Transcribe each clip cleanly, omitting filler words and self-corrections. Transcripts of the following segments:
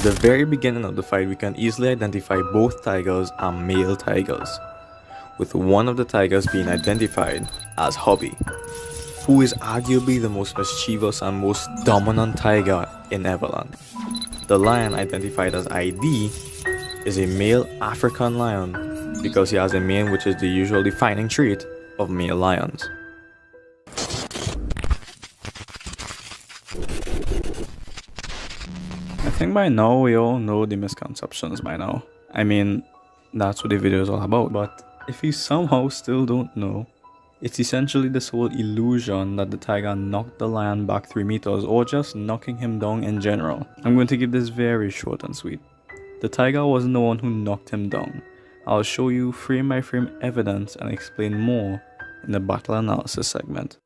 the very beginning of the fight, we can easily identify both tigers are male tigers, with one of the tigers being identified as Hobby, who is arguably the most mischievous and most dominant tiger in Everland. The lion identified as ID is a male African lion because he has a mane which is the usual defining trait of male lions. I think by now we all know the misconceptions by now. I mean, that's what the video is all about. But if you somehow still don't know, it's essentially this whole illusion that the tiger knocked the lion back 3 meters or just knocking him down in general. I'm going to keep this very short and sweet. The tiger wasn't the one who knocked him down. I'll show you frame by frame evidence and explain more in the battle analysis segment.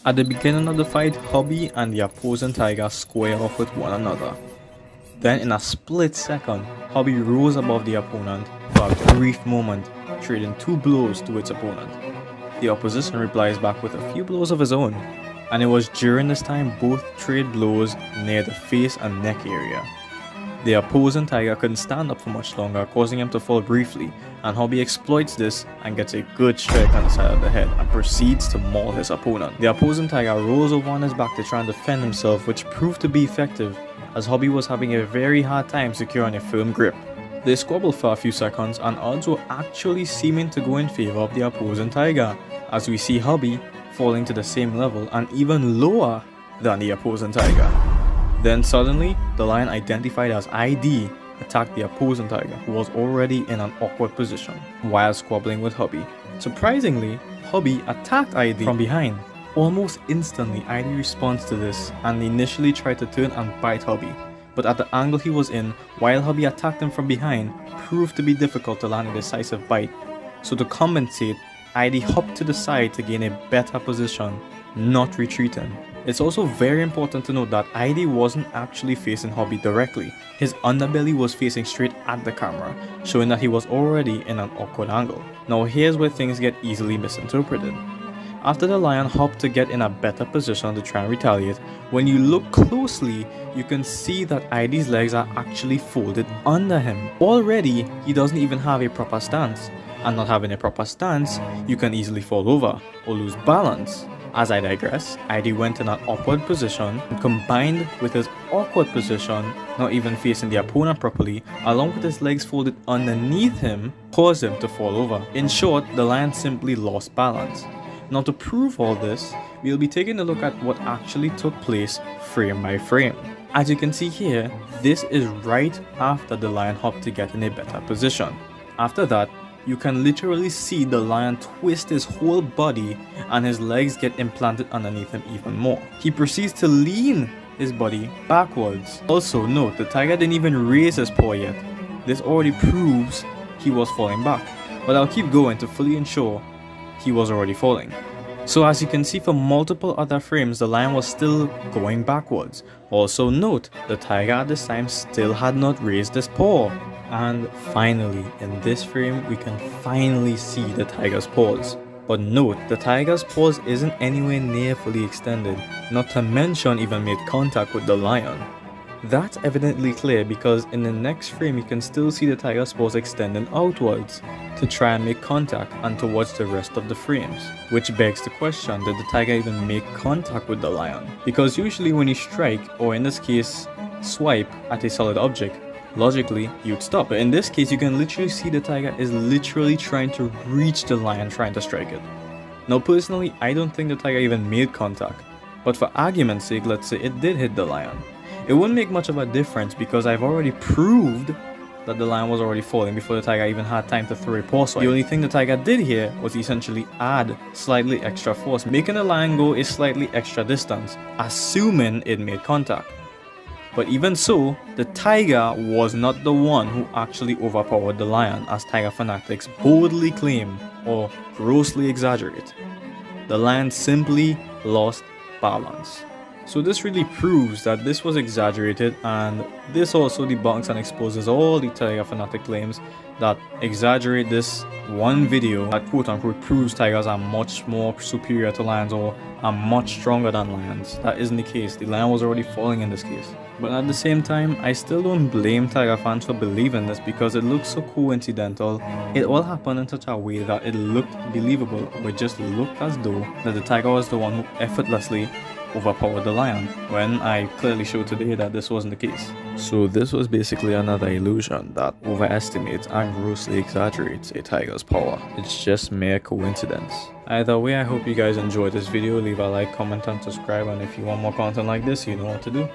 At the beginning of the fight, Hobby and the opposing tiger square off with one another. Then in a split second, Hobby rose above the opponent for a brief moment, trading 2 blows to its opponent. The opposition replies back with a few blows of his own, and it was during this time both trade blows near the face and neck area. The opposing tiger couldn't stand up for much longer, causing him to fall briefly, and Hobby exploits this and gets a good strike on the side of the head and proceeds to maul his opponent. The opposing tiger rolls over on his back to try and defend himself, which proved to be effective as Hobby was having a very hard time securing a firm grip. They squabbled for a few seconds and odds were actually seeming to go in favor of the opposing tiger, as we see Hobby falling to the same level and even lower than the opposing tiger. Then suddenly, the lion identified as ID attacked the opposing tiger, who was already in an awkward position while squabbling with Hobby. Surprisingly, Hobby attacked ID from behind. Almost instantly, ID responds to this and initially tried to turn and bite Hobby, but at the angle he was in, while Hobby attacked him from behind, proved to be difficult to land a decisive bite. So to compensate, ID hopped to the side to gain a better position, not retreating. It's also very important to note that ID wasn't actually facing Hobby directly. His underbelly was facing straight at the camera, showing that he was already in an awkward angle. Now here's where things get easily misinterpreted. After the lion hopped to get in a better position to try and retaliate, when you look closely, you can see that ID's legs are actually folded under him. Already, he doesn't even have a proper stance, and not having a proper stance, you can easily fall over or lose balance. As I digress, ID went in an awkward position and combined with his awkward position, not even facing the opponent properly, along with his legs folded underneath him, caused him to fall over. In short, the lion simply lost balance. Now to prove all this, we'll be taking a look at what actually took place frame by frame. As you can see here, this is right after the lion hopped to get in a better position. After that, you can literally see the lion twist his whole body and his legs get implanted underneath him even more. He proceeds to lean his body backwards. Also note, the tiger didn't even raise his paw yet. This already proves he was falling back, but I'll keep going to fully ensure he was already falling. So as you can see from multiple other frames, the lion was still going backwards. Also note, the tiger at this time still had not raised his paw. And finally, in this frame, we can finally see the tiger's paws. But note, the tiger's paws isn't anywhere near fully extended, not to mention even made contact with the lion. That's evidently clear because in the next frame you can still see the tiger's paws extending outwards to try and make contact and towards the rest of the frames. Which begs the question, did the tiger even make contact with the lion? Because usually when you strike, or in this case, swipe at a solid object, logically you'd stop. But in this case you can literally see the tiger is literally trying to reach the lion, trying to strike it. Now personally, I don't think the tiger even made contact, but for argument's sake, let's say it did hit the lion. It wouldn't make much of a difference because I've already proved that the lion was already falling before the tiger even had time to throw a paw swipe. The only thing the tiger did here was essentially add slightly extra force, making the lion go a slightly extra distance, assuming it made contact. But even so, the tiger was not the one who actually overpowered the lion, as tiger fanatics boldly claim or grossly exaggerate. The lion simply lost balance. So this really proves that this was exaggerated, and this also debunks and exposes all the tiger fanatic claims that exaggerate this one video that quote unquote proves tigers are much more superior to lions or are much stronger than lions. That isn't the case. The lion was already falling in this case. But at the same time, I still don't blame tiger fans for believing this because it looks so coincidental. It all happened in such a way that it looked believable, but it just looked as though that the tiger was the one who effortlessly overpowered the lion, when I clearly showed today that this wasn't the case. So this was basically another illusion that overestimates and grossly exaggerates a tiger's power. It's just mere coincidence. Either way, I hope you guys enjoyed this video. Leave a like, comment and subscribe, and if you want more content like this, you know what to do.